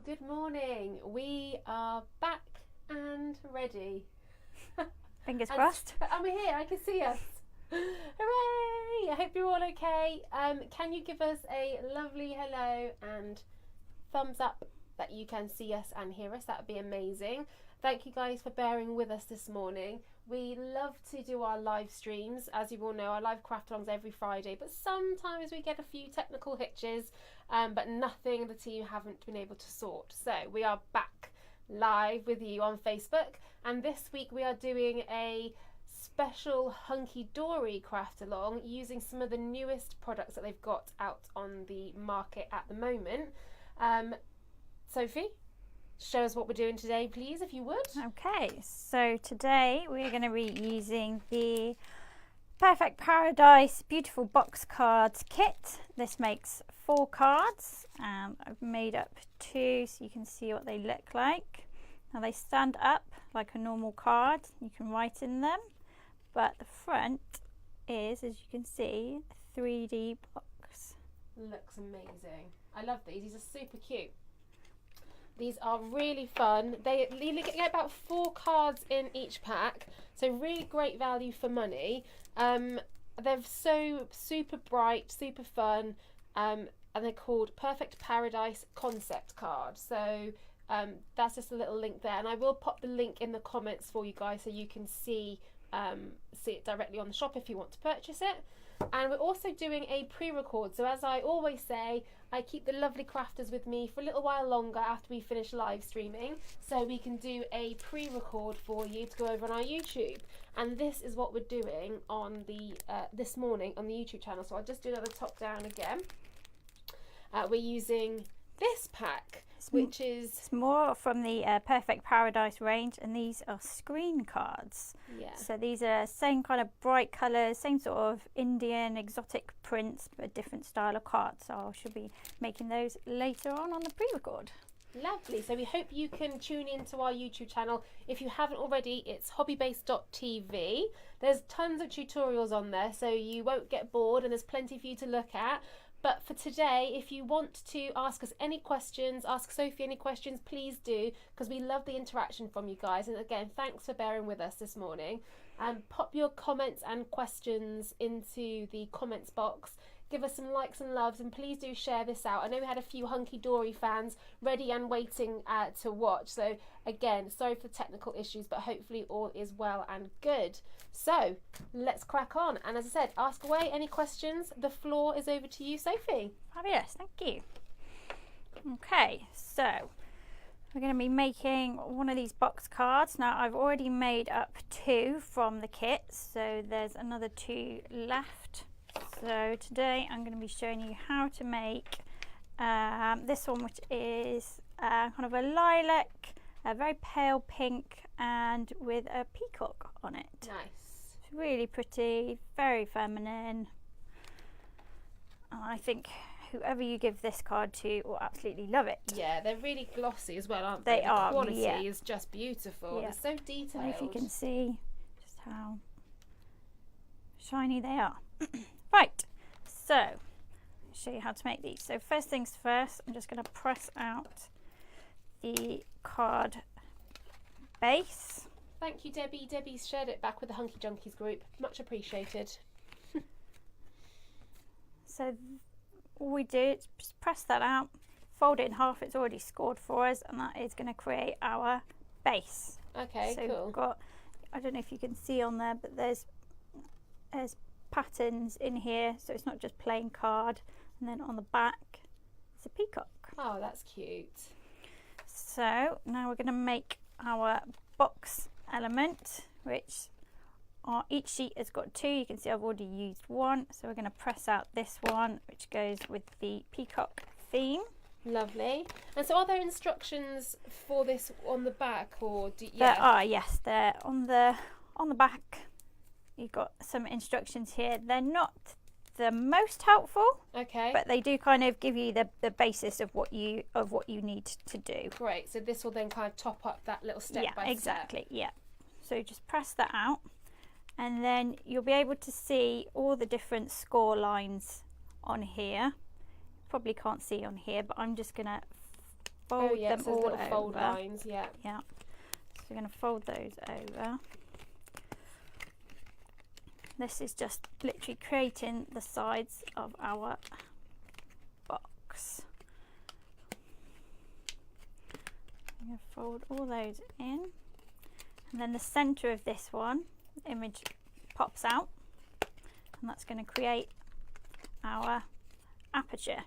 Good morning. We are back and ready. Fingers crossed. And we're here. I can see us. Hooray! I hope you're all okay. Can you give us a lovely hello and thumbs up that you can see us and hear us? That would be amazing. Thank you guys for bearing with us this morning. We love to do our live streams. As you all know, our live craft alongs every Friday, but sometimes we get a few technical hitches, but nothing the team haven't been able to sort. So we are back live with you on Facebook, and this week we are doing a special hunky-dory craft along using some of the newest products that they've got out on the market at the moment. Sophie, show us what we're doing today, please, if you would. Okay, so today we're going to be using the Perfect Paradise Beautiful Box Cards kit. This makes 4 cards, and I've made up 2 so you can see what they look like. Now they stand up like a normal card, you can write in them, but the front is, as you can see, a 3D box. Looks amazing. I love these are super cute. These are really fun. You get about 4 cards in each pack, so really great value for money. They're so super bright, super fun, and they're called Perfect Paradise Concept Card. So that's just a little link there, and I will pop the link in the comments for you guys so you can see it directly on the shop if you want to purchase it. And we're also doing a pre-record, so as I always say, I keep the lovely crafters with me for a little while longer after we finish live streaming, so we can do a pre-record for you to go over on our YouTube. And this is what we're doing on the this morning on the YouTube channel. So I'll just do another top down again. We're using this pack, which is... It's more from the Perfect Paradise range, and these are screen cards. Yeah. So these are same kind of bright colours, same sort of Indian exotic prints, but a different style of cards. So I should be making those later on the pre-record. Lovely. So we hope you can tune into our YouTube channel. If you haven't already, it's hobbybase.tv. There's tons of tutorials on there, so you won't get bored, and there's plenty for you to look at. But for today, if you want to ask us any questions, ask Sophie any questions, please do, because we love the interaction from you guys. And again, thanks for bearing with us this morning. Pop your comments and questions into the comments box. Give us some likes and loves, and please do share this out. I know we had a few hunky-dory fans ready and waiting to watch. So again, sorry for the technical issues, but hopefully all is well and good. So let's crack on. And as I said, ask away any questions. The floor is over to you, Sophie. Fabulous, thank you. Okay, so we're going to be making one of these box cards. Now I've already made up 2 from the kit, so there's another 2 left. So today I'm going to be showing you how to make this one, which is kind of a lilac, a very pale pink, and with a peacock on it. Nice. It's really pretty, very feminine. And I think whoever you give this card to will absolutely love it. Yeah, they're really glossy as well, aren't they? They are, the quality yeah. is just beautiful. Yeah. They're so detailed. I don't know if you can see just how shiny they are. Right, so I'll show you how to make these. So first things first, I'm just going to press out the card base. Thank you, Debbie. Debbie's shared it back with the Hunky Junkies group. Much appreciated. So all we do is just press that out, fold it in half. It's already scored for us, and that is going to create our base. Okay, so cool. We've got, I don't know if you can see on there, but there's patterns in here, so it's not just plain card. And then on the back it's a peacock. Oh, that's cute. So now we're going to make our box element, which each sheet has got 2. You can see I've already used 1, so we're going to press out this one, which goes with the peacock theme. Lovely. And so are there instructions for this on the back, or There are, yes, they're on the back. You've got some instructions here. They're not the most helpful, okay, but they do kind of give you the basis of what you need to do. Great. So this will then kind of top up that little step by Yeah, exactly. Yeah. So just press that out, and then you'll be able to see all the different score lines on here. Probably can't see on here, but I'm just gonna fold yeah, them so all little over. fold lines, yeah. Yeah. So we're going to fold those over. This is just literally creating the sides of our box. I'm going to fold all those in, and then the center of this one, the image pops out, and that's going to create our aperture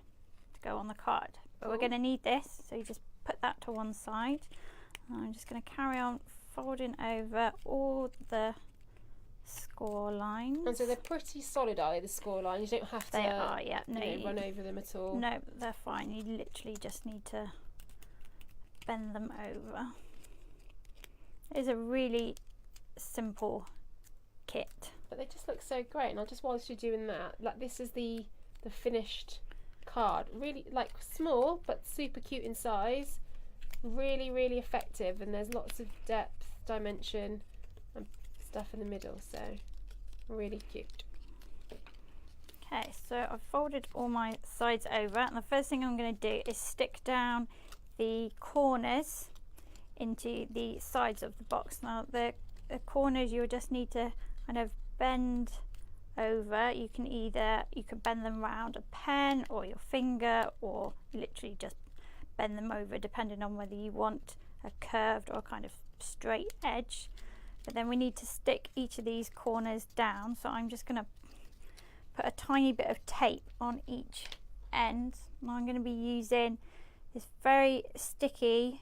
to go on the card. But we're going to need this, so you just put that to one side. And I'm just going to carry on folding over all the score lines. And so they're pretty solid, are they, the score lines? You don't have to yeah. No, run over them at all. No, they're fine. You literally just need to bend them over. It's a really simple kit. But they just look so great. And just whilst you're doing that, like this is the finished card. Really like small but super cute in size. Really, really effective, and there's lots of depth, dimension and stuff in the middle, so really cute. Okay, so I've folded all my sides over, and the first thing I'm going to do is stick down the corners into the sides of the box. Now the corners you'll just need to kind of bend over. You can bend them around a pen or your finger, or literally just bend them over depending on whether you want a curved or kind of straight edge. But then we need to stick each of these corners down, so I'm just going to put a tiny bit of tape on each end. And I'm going to be using this very sticky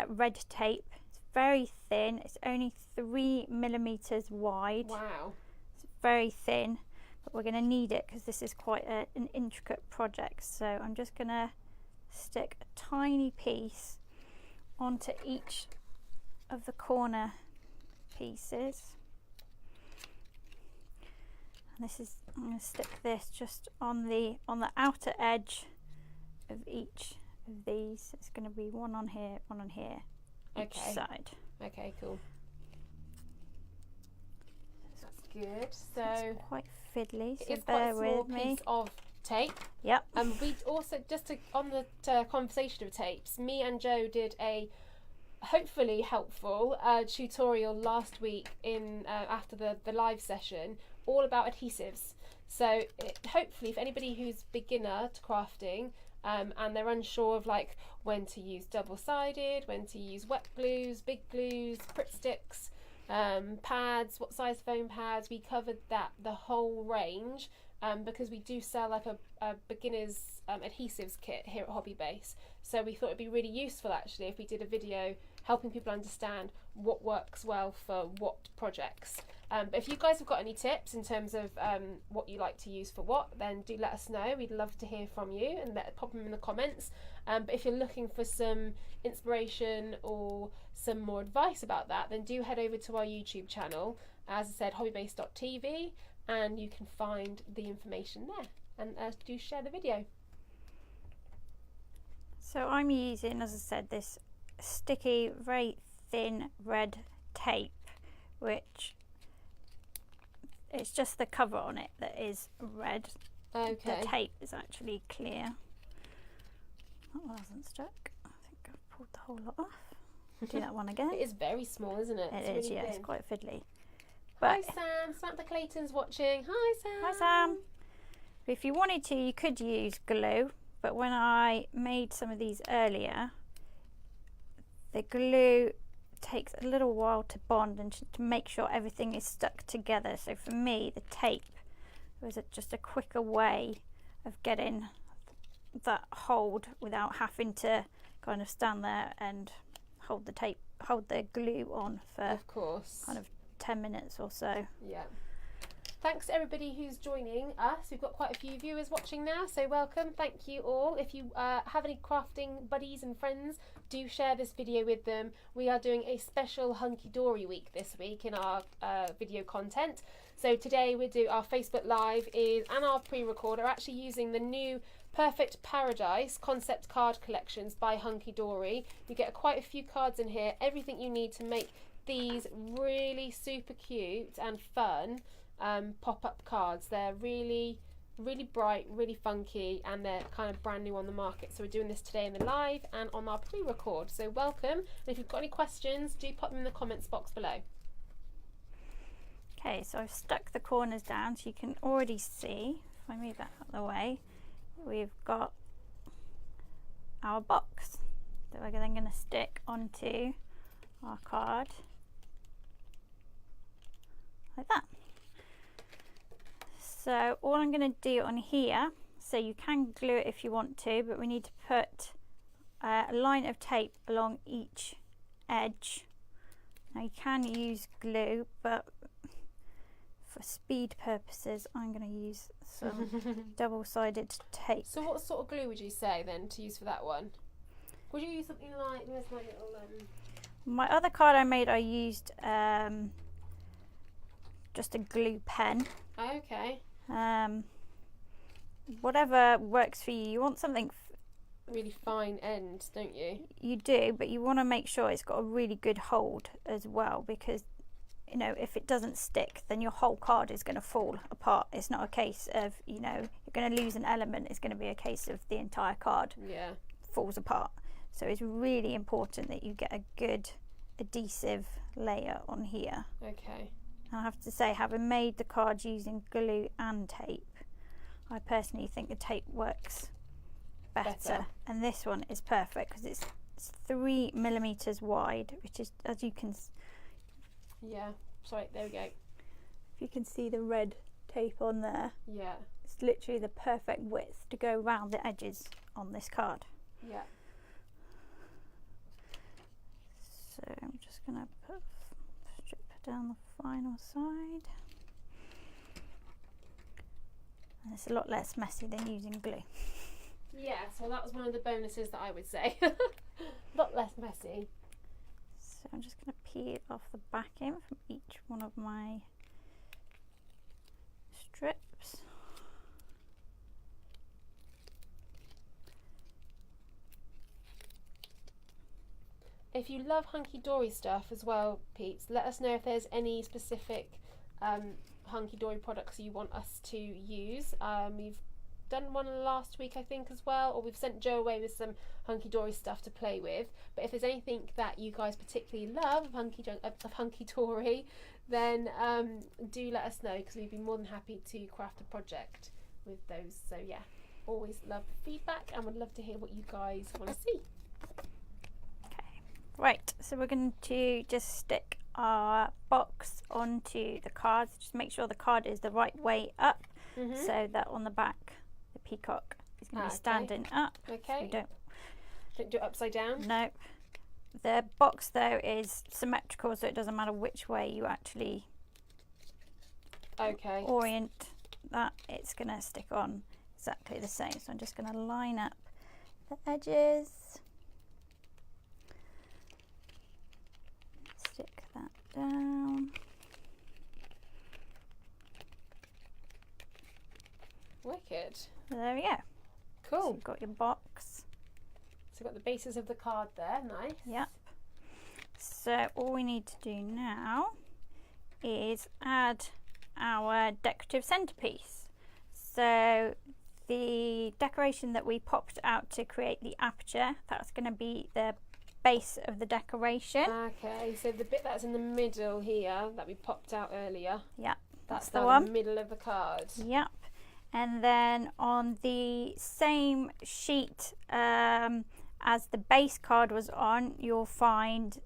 red tape. It's very thin, it's only 3 millimeters wide. Wow. It's very thin, but we're going to need it because this is quite an intricate project. So I'm just going to stick a tiny piece onto each of the corner pieces. And I'm going to stick this just on the outer edge of each of these. It's going to be one on here, each side. Okay, cool. That's good. So it's quite fiddly, so it's bear quite a small with me. piece of tape. Yep. And we also, on the conversation of tapes, me and Joe did a hopefully helpful tutorial last week after the live session, all about adhesives. So hopefully, if anybody who's beginner to crafting and they're unsure of like when to use double-sided, when to use wet glues, big glues, Pritt sticks, pads, what size foam pads, we covered the whole range. Because we do sell like a beginner's adhesives kit here at Hobby Base, so we thought it'd be really useful actually if we did a video helping people understand what works well for what projects. But if you guys have got any tips in terms of what you like to use for what, then do let us know. We'd love to hear from you, and pop them in the comments. But if you're looking for some inspiration or some more advice about that, then do head over to our YouTube channel, as I said, hobbybase.tv, and you can find the information there, and do share the video. So I'm using, as I said, this sticky, very thin red tape, which it's just the cover on it that is red. Okay. The tape is actually clear. That wasn't stuck. I think I've pulled the whole lot off. Do that one again. It is very small, isn't it? It is, yeah. It's quite fiddly. Hi Sam, Samantha Clayton's watching. Hi Sam. Hi Sam. If you wanted to, you could use glue, but when I made some of these earlier, the glue takes a little while to bond and to make sure everything is stuck together. So for me, the tape was just a quicker way of getting that hold without having to kind of stand there and hold the glue on for, of course, kind of 10 minutes or so. Yeah. Thanks to everybody who's joining us. We've got quite a few viewers watching now, so welcome. Thank you all. If you have any crafting buddies and friends, do share this video with them. We are doing a special Hunky Dory week this week in our video content. So today we do our Facebook Live and our pre-record are actually using the new Perfect Paradise concept card collections by Hunky Dory. You get quite a few cards in here, everything you need to make these really super cute and fun pop-up cards. They're really Really bright, really funky, and they're kind of brand new on the market. So we're doing this today in the live and on our pre-record. So welcome. And if you've got any questions, do pop them in the comments box below. Okay, so I've stuck the corners down so you can already see, if I move that out of the way, we've got our box that we're then going to stick onto our card like that. So all I'm going to do on here, so you can glue it if you want to, but we need to put a line of tape along each edge. Now you can use glue, but for speed purposes I'm going to use some double-sided tape. So what sort of glue would you say then to use for that one? Would you use something like, where's my little My other card I made, I used just a glue pen. Okay. Whatever works for you. You want something Really fine end, don't you? you do, but you want to make sure it's got a really good hold as well, because you know, if it doesn't stick, then your whole card is going to fall apart. It's not a case of, you know, you're going to lose an element. It's going to be a case of the entire card falls apart. So it's really important that you get a good adhesive layer on here. Okay. And I have to say, having made the cards using glue and tape, I personally think the tape works better. And this one is perfect because it's 3 millimeters wide, which is, as you can Yeah, sorry, there we go. if you can see the red tape on there, Yeah. it's literally the perfect width to go around the edges on this card. Yeah. So I'm just going to strip down the final side. And it's a lot less messy than using glue. Yeah, so that was one of the bonuses that I would say. A lot less messy. So I'm just going to peel off the backing from each one of my strips. If you love hunky-dory stuff as well, Pete, let us know if there's any specific hunky-dory products you want us to use. We've done one last week, I think, as well, or we've sent Joe away with some hunky-dory stuff to play with. But if there's anything that you guys particularly love of hunky-dory, then do let us know, because we'd be more than happy to craft a project with those. So yeah, always love feedback and would love to hear what you guys want to see. Right, so we're going to just stick our box onto the cards. Just make sure the card is the right way up, so that on the back the peacock is going to be standing up. Okay. So don't do it upside down. No. The box though is symmetrical, so it doesn't matter which way you actually orient that, it's going to stick on exactly the same. So I'm just going to line up the edges. Stick that down. Wicked. There we go. Cool. So you've got your box. So you've got the bases of the card there. Nice. Yep. So all we need to do now is add our decorative centerpiece. So the decoration that we popped out to create the aperture, that's going to be the base of the decoration. Okay, so the bit that's in the middle here that we popped out earlier. Yep, that's the down one. In the middle of the card. Yep. And then on the same sheet as the base card was on, you'll find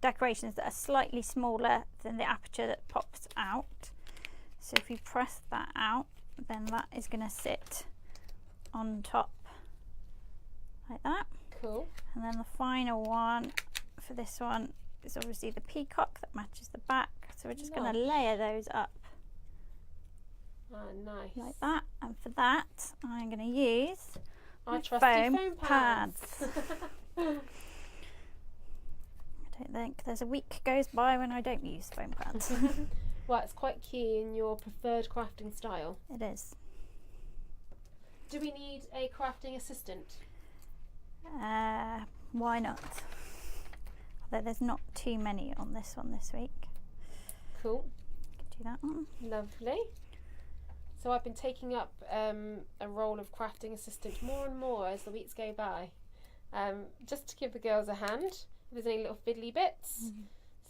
decorations that are slightly smaller than the aperture that pops out. So if you press that out, then that is going to sit on top like that. Cool. And then the final one for this one is obviously the peacock that matches the back. So we're just going to layer those up. Oh, nice. Like that. And for that, I'm going to use our trusty foam pads. I don't think there's a week goes by when I don't use foam pads. Well, it's quite key in your preferred crafting style. It is. Do we need a crafting assistant? Why not? Although there's not too many on this one this week. Cool. Do that one. Lovely. So I've been taking up a role of crafting assistant more and more as the weeks go by, just to give the girls a hand if there's any little fiddly bits,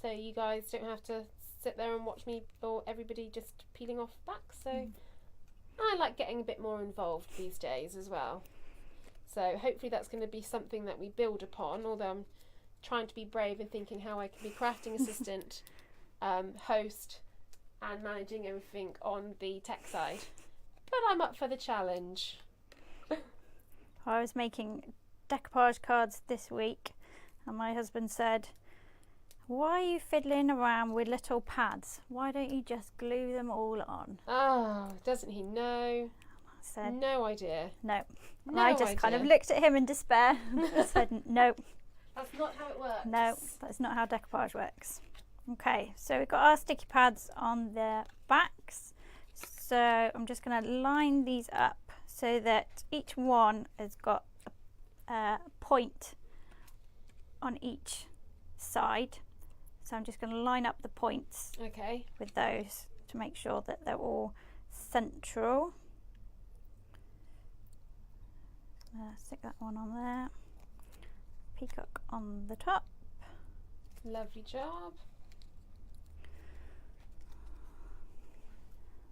so you guys don't have to sit there and watch me or everybody just peeling off back. So I like getting a bit more involved these days as well. So hopefully that's going to be something that we build upon, although I'm trying to be brave and thinking how I can be crafting assistant, host, and managing everything on the tech side. But I'm up for the challenge. I was making decoupage cards this week and my husband said, "Why are you fiddling around with little pads? Why don't you just glue them all on?" Oh, doesn't he know? I said, no idea. no. And No I just kind of idea. looked at him in despair and said, no, That's not how it works. no, that's not how decoupage works. Okay, so we've got our sticky pads on the backs. So I'm just going to line these up so that each one has got a point on each side. So I'm just going to line up the points Okay. with those to make sure that they're all central. Stick that one on there. Peacock on the top. Lovely job.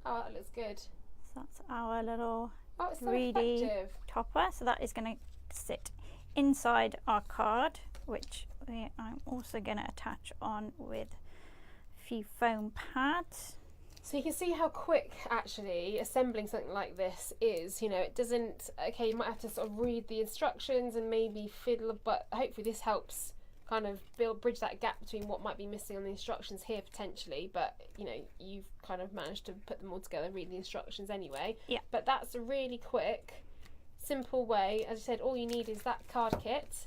Oh, that looks good. So that's our little Oh, it's so 3D effective. topper. So that is going to sit inside our card, which I'm also going to attach on with a few foam pads. So you can see how quick actually assembling something like this is. You know, it doesn't, okay, you might have to sort of read the instructions and maybe fiddle, but hopefully this helps kind of bridge that gap between what might be missing on the instructions here potentially, but you know, you've kind of managed to put them all together, read the instructions anyway. Yeah. But that's a really quick, simple way. As I said, all you need is that card kit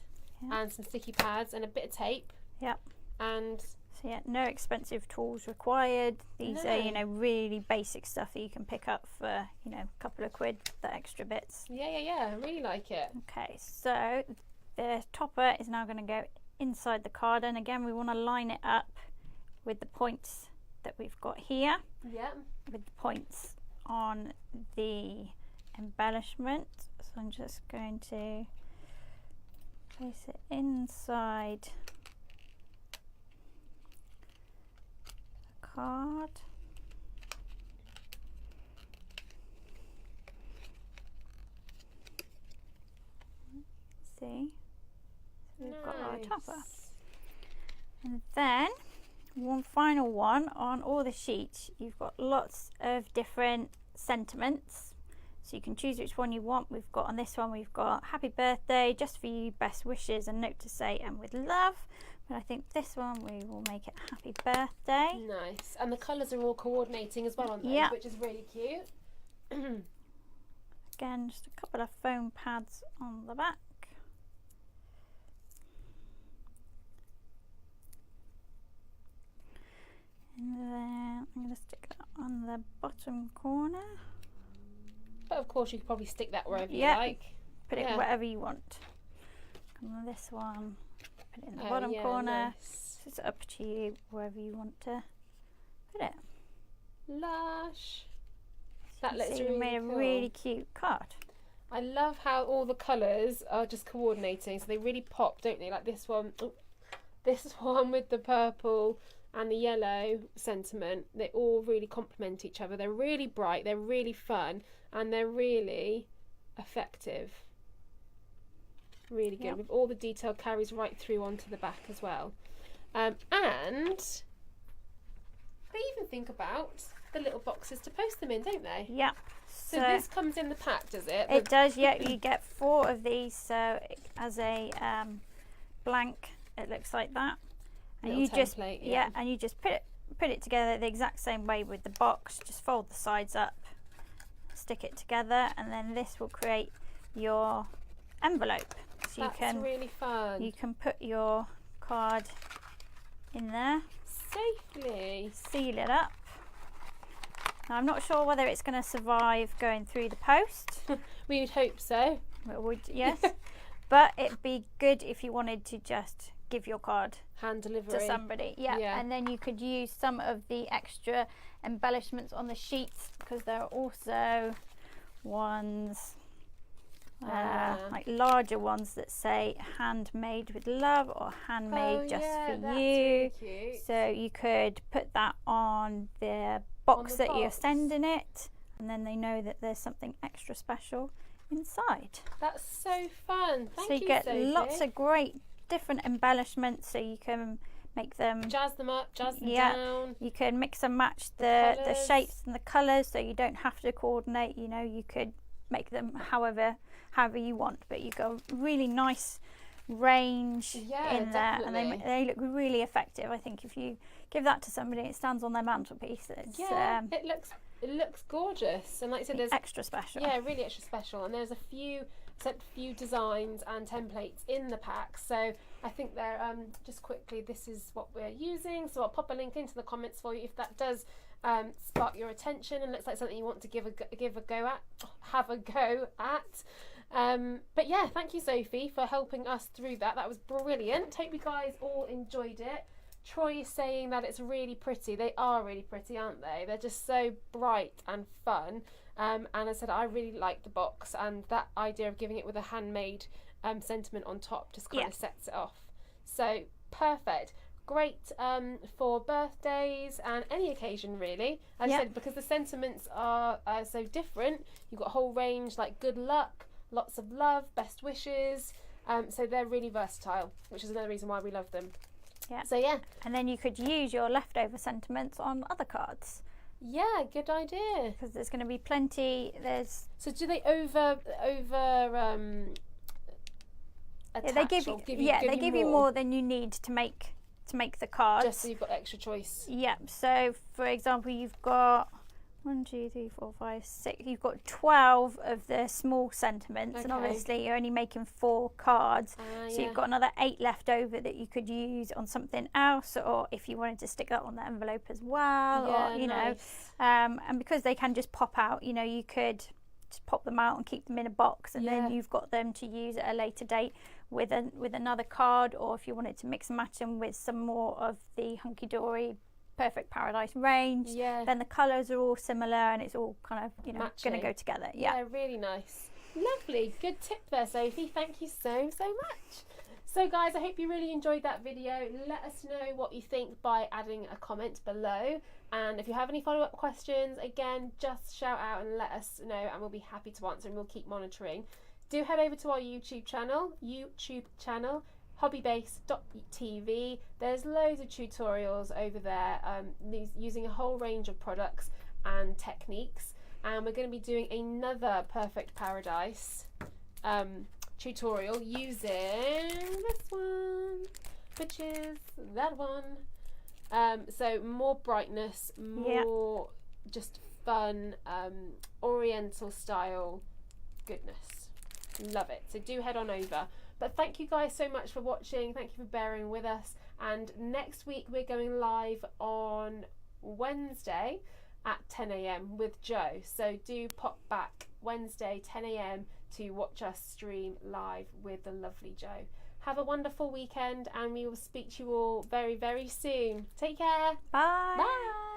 and some sticky pads and a bit of tape. Yeah. And so yeah, no expensive tools required. These are, you know, really basic stuff that you can pick up for, you know, a couple of quid, the extra bits. Yeah, I really like it. Okay, so the topper is now going to go inside the card, and again we want to line it up with the points that we've got here, with the points on the embellishment. So I'm just going to place it inside the card. See? We've got our topper. And then one final one on all the sheets. You've got lots of different sentiments, so you can choose which one you want. We've got on this one, we've got happy birthday, just for you, best wishes, and note to say, and with love. But I think this one we will make it happy birthday. Nice. And the colours are all coordinating as well on those, Yeah. which is really cute. Again, just a couple of foam pads on the back. And then I'm going to stick that on the bottom corner. But of course you could probably stick that wherever you Yeah. like. Put it wherever you want. Come on this one, put it in the bottom corner. Nice. So it's up to you wherever you want to put it. Lush. So That you looks see we really made a cool. really cute card. I love how all the colours are just coordinating, so they really pop, don't they? Like this one, this one with the purple and the yellow sentiment, they all really complement each other. They're really bright, they're really fun, and they're really effective. Really good. Yep. With all the detail carries right through onto the back as well. And they even think about the little boxes to post them in, don't they? Yeah. So this comes in the pack, does it? It does, yeah. You get 4 of these, so as a blank, it looks like that. And Little you just template, yeah. and you just put it together the exact same way with the box. Just fold the sides up, stick it together, and then this will create your envelope. So That's really fun. you can put your card in there, Safely. seal it up. Now, I'm not sure whether it's going to survive going through the post. We would hope so. It would, yes. but it'd be good if you wanted to just give your card Hand delivery to somebody. Yeah. And then you could use some of the extra embellishments on the sheets, because there are also ones like larger ones that say handmade with love or handmade just for you. Really cute. So you could put that on the box that you're sending it, and then they know that there's something extra special inside. That's so fun. Thank you, so you get Sophie. lots of great different embellishments, so you can make them, jazz them up, jazz them yeah, down. you can mix and match the shapes and the colours, so you don't have to coordinate. You know, you could make them however you want, but you got a really nice range in there, and they look really effective. I think if you give that to somebody, it stands on their mantelpiece. It's, it looks gorgeous, and like I said, there's extra special. Yeah, really extra special, and there's a few designs and templates in the pack. So I think they're just quickly, this is what we're using. So I'll pop a link into the comments for you if that does spark your attention and looks like something you want to have a go at. But yeah, thank you, Sophie, for helping us through that. That was brilliant. Hope you guys all enjoyed it. Troy is saying that it's really pretty. They are really pretty, aren't they? They're just so bright and fun. And I said I really like the box, and that idea of giving it with a handmade sentiment on top just kind of sets it off. So perfect. Great for birthdays and any occasion, really. As I said, because the sentiments are so different, you've got a whole range like good luck, lots of love, best wishes. So they're really versatile, which is another reason why we love them. Yeah. So yeah. And then you could use your leftover sentiments on other cards. Yeah, good idea. Because there's going to be plenty. So do they over attach? They give you more than you need to make the cards. Just so you've got extra choice. Yeah. So for example, you've got 1, 2, 3, 4, 5, 6. You've got 12 of the small sentiments, and obviously you're only making 4 cards, so you've got another 8 left over that you could use on something else, or if you wanted to stick that on the envelope as well, or you know, and because they can just pop out, you know, you could just pop them out and keep them in a box, and then you've got them to use at a later date with another card, or if you wanted to mix and match them with some more of the Hunky Dory Perfect Paradise range, then the colours are all similar and it's all kind of, you know, going to go together. Yeah, really nice. Lovely. Good tip there, Sophie. Thank you so much. So guys, I hope you really enjoyed that video. Let us know what you think by adding a comment below, and if you have any follow-up questions, again, just shout out and let us know, and we'll be happy to answer, and we'll keep monitoring. Do head over to our YouTube channel, hobbybase.tv. There's loads of tutorials over there using a whole range of products and techniques, and we're going to be doing another Perfect Paradise tutorial using this one, which is that one. So more brightness, more just fun, oriental style goodness. Love it. So do head on over. But thank you guys so much for watching. Thank you for bearing with us. And next week we're going live on Wednesday at 10 AM with Joe. So do pop back Wednesday 10 AM to watch us stream live with the lovely Joe. Have a wonderful weekend, and we will speak to you all very, very soon. Take care. Bye. Bye.